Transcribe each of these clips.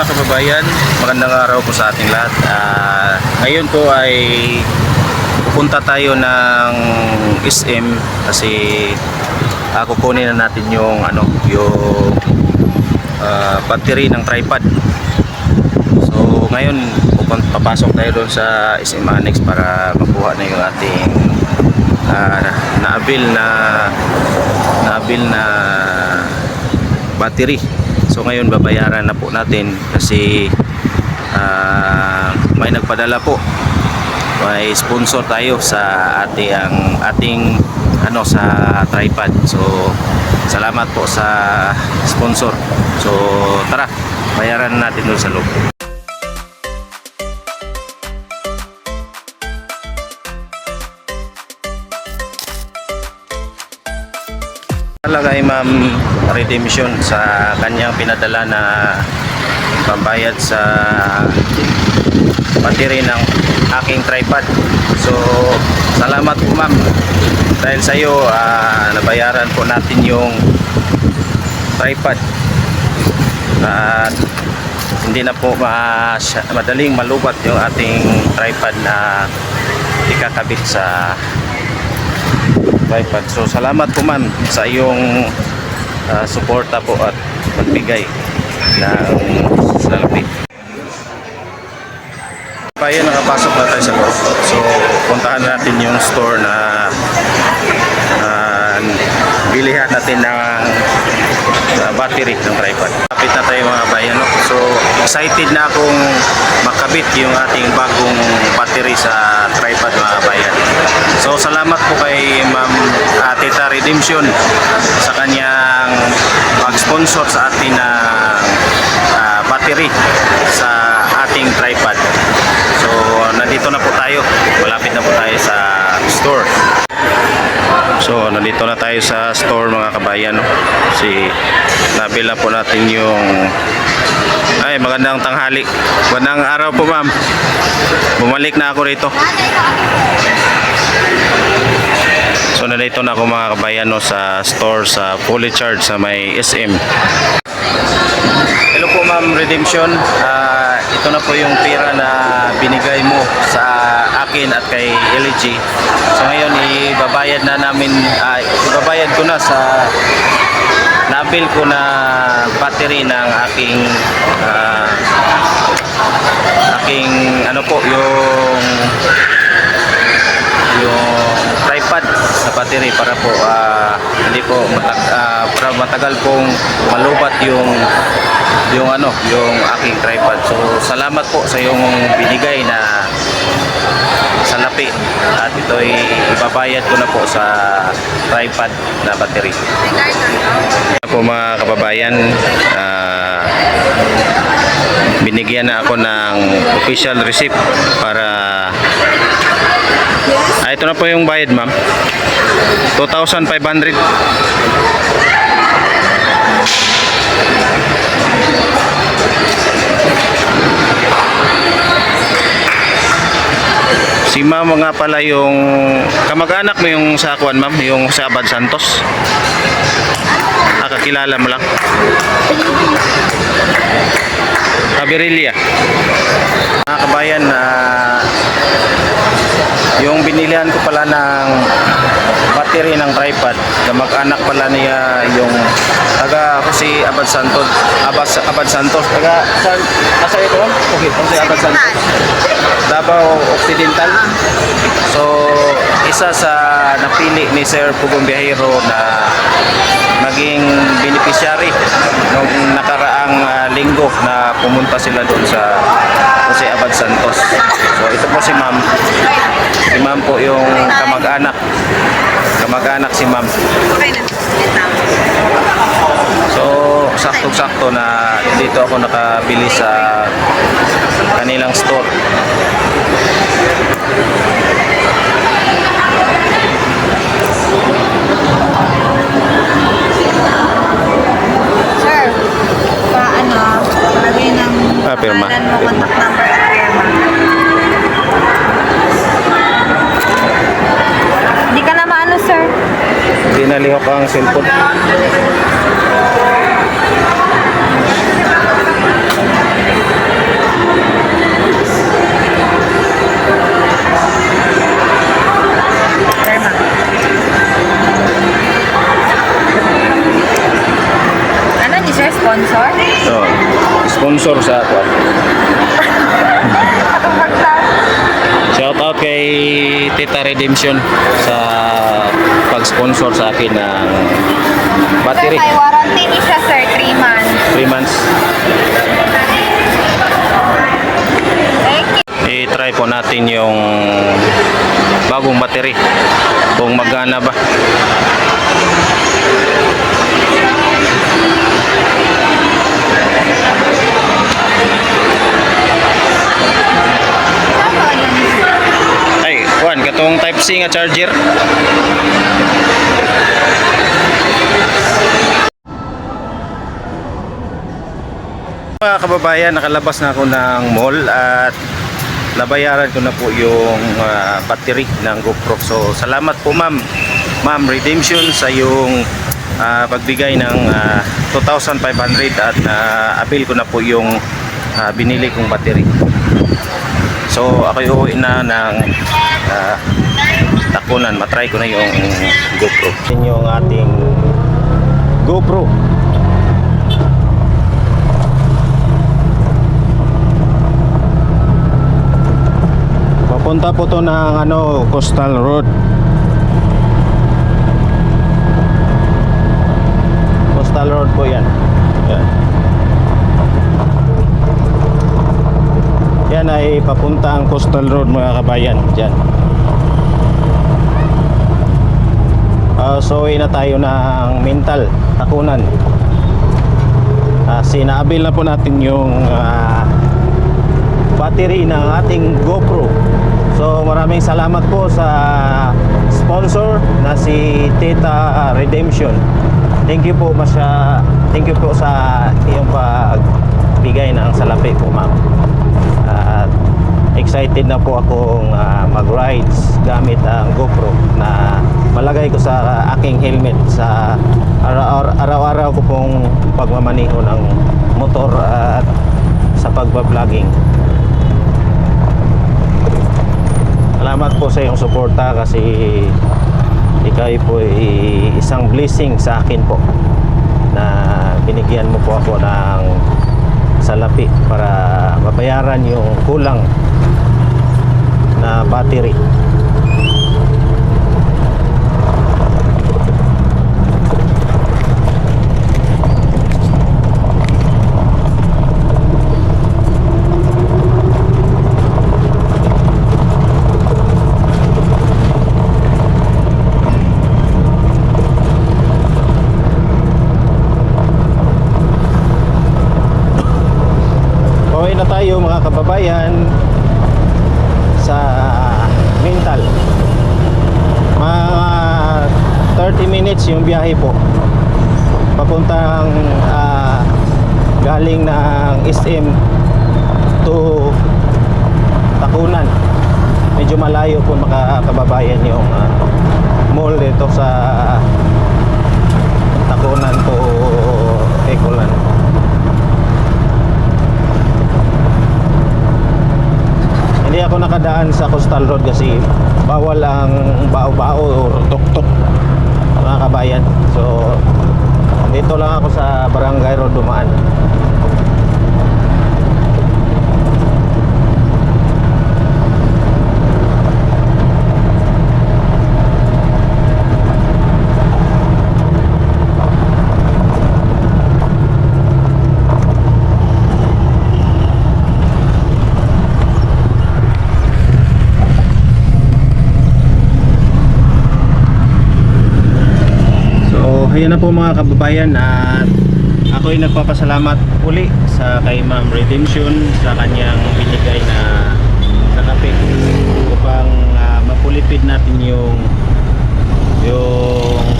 mga kababayan, magandang araw po sa ating lahat. Ngayon po ay pupunta tayo ng SM kasi kukunin na natin yung battery ng tripod. So ngayon papasok tayo doon sa SM Annex para makuha na yung ating naabil na battery. So ngayon babayaran na po natin kasi may nagpadala po, may sponsor tayo sa ating sa tripod. So salamat po sa sponsor. So tara, bayaran natin doon sa loob. Talaga ay Ma'am Redemption sa kanyang pinadala na pambayad sa battery ng aking tripod. So salamat po ma'am, dahil sa iyo nabayaran po natin yung tripod at hindi na po madaling malubat yung ating tripod na ikakabit sa tripod. So salamat po ma'am sa iyong suporta po at pagbigay ng salapi. Kaya nakapasok na tayo sa loob. So puntahan natin yung store na bilihan natin ng battery ng tripod. Kapit na tayo mga bayan. So excited na akong makabit yung ating bagong battery sa tripod mga bayan. So salamat po kay Ma'am Tita Redemption sa kanyang mag-sponsor sa atin ng battery sa ating tripod. So nandito na po tayo, malapit na po tayo sa store. So nandito na tayo sa store mga kabayan. Nabila po natin yung magandang tanghali, magandang araw po ma'am. Bumalik na ako rito. So nandito na ako mga kabayan sa store sa Fully Charge sa may SM. Hello po Ma'am Redemption. Ito na po yung pera na binigay mo sa akin at kay LG. So ngayon ibabayad ibabayad ko na sa nabil ko na battery ng aking yung tripod sa battery para po hindi po para matagal pong malubat yung aking tripod. So salamat po sa yung binigay na salapi at ito ay ibabayad ko na po sa tripod na battery. Po mga kababayan, binigyan na ako ng official receipt para ito na po yung bayad ma'am, 2,500. Si ma'am nga pala yung kamag-anak mo yung sa Kuan ma'am, yung sa Abad Santos. Kakilala mo lang? Kabirilya. Mga kabayan, yung binilihan ko pala ng battery ng tripod, kamag-anak pala niya yung ako si Abad Santos. Abad Santos. Asa ito? Okay, si Abad Santos. Davao Occidental. So isa sa napili ni Sir Pugong Biyahero na naging beneficiary nung nakaraang linggo na pumunta sila doon sa Jose Abad Santos. So ito po si ma'am. Si ma'am po yung kamag-anak si ma'am. So sakto-sakto na dito ako nakabili sa kanilang store. Sir, palagay ng pirma. pangalan mo, contact number at pirma. Hindi ka na maano, sir? Hindi nalihok ang cellphone. sponsor sa ako. Shout out kay Tita Redemption sa pag-sponsor sa akin ng Sir, battery. may warranty ni siya, sir. 3 months. 3 months. Thank you. I-try po natin yung bagong battery kung magana ba. Ay, kuan katong type C nga charger. Mga kababayan, nakalabas na ako ng mall at nabayaran ko na po yung battery ng GoPro. So salamat po ma'am Redemption sa yung pagbigay ng 2,500 at avail ko na po yung binili kong battery. So ako uuwi na ng takunan, matry ko na yung GoPro. Yan yung ating GoPro. Papunta po to ng Coastal Road. Coastal Road po yan. Yan. Yan ay papunta ang Coastal Road mga kabayan. Diyan. So uwi na tayo ng Mintal, Takunan. Sinaabil na po natin yung battery ng ating GoPro. So maraming salamat po sa sponsor na si Tita Redemption. Thank you po thank you po sa iyong pagbigay ng salapi po ma'am. At excited na po akong mag-rides gamit ang GoPro na malagay ko sa aking helmet sa araw-araw ko pong pagmamaneho ng motor at sa pagba-vlogging. Salamat po sa iyong suporta kasi ikaw po ay isang blessing sa akin po na binigyan mo po ako ng salapi para mabayaran yung kulang na battery. Okay na tayo mga kababayan sa Mintal. Mga 30 minutes yung biyahe po papuntang galing ng SM to Takunan. Medyo malayo po mga kababayan yung mall dito sa Takunan to Ecolan. Hindi ako nakadaan sa Coastal Road kasi bawal ang bao-bao o tuk-tuk mga kabayan. So dito lang ako sa Barangay Road dumaan. Ayan na po mga kababayan at ako ay nagpapasalamat uli sa kay Ma'am Redemption sa kanyang binigay na salapi upang mapulipid natin yung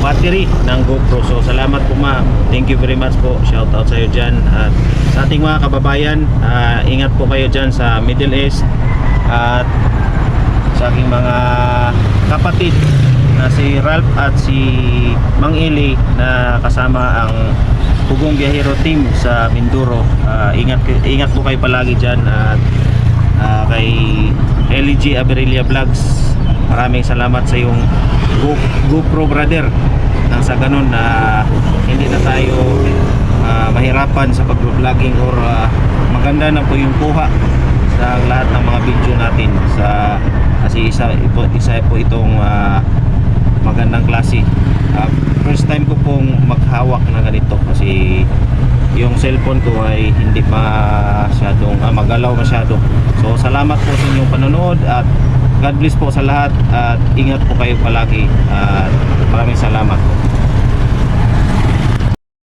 battery ng GoPro. So salamat po ma'am, thank you very much po, shout out sa iyo dyan. At sa ating mga kababayan, ingat po kayo dyan sa Middle East at sa aking mga kapatid na si Ralph at si Mang Eli na kasama ang Pugong Biyahero team sa Mindoro. Ingat po kayo palagi dyan at kay LG Aberelia Vlogs, maraming salamat sa yung GoPro brother nang sa ganun na hindi na tayo mahirapan sa pag-vlogging or maganda na po yung kuha sa lahat ng mga video natin kasi isa po itong magandang klase. First time ko pong maghawak na ganito kasi yung cellphone ko ay hindi masyadong magalaw masyado. So salamat po sa inyong panonood at God bless po sa lahat at ingat po kayo palagi at maraming salamat po.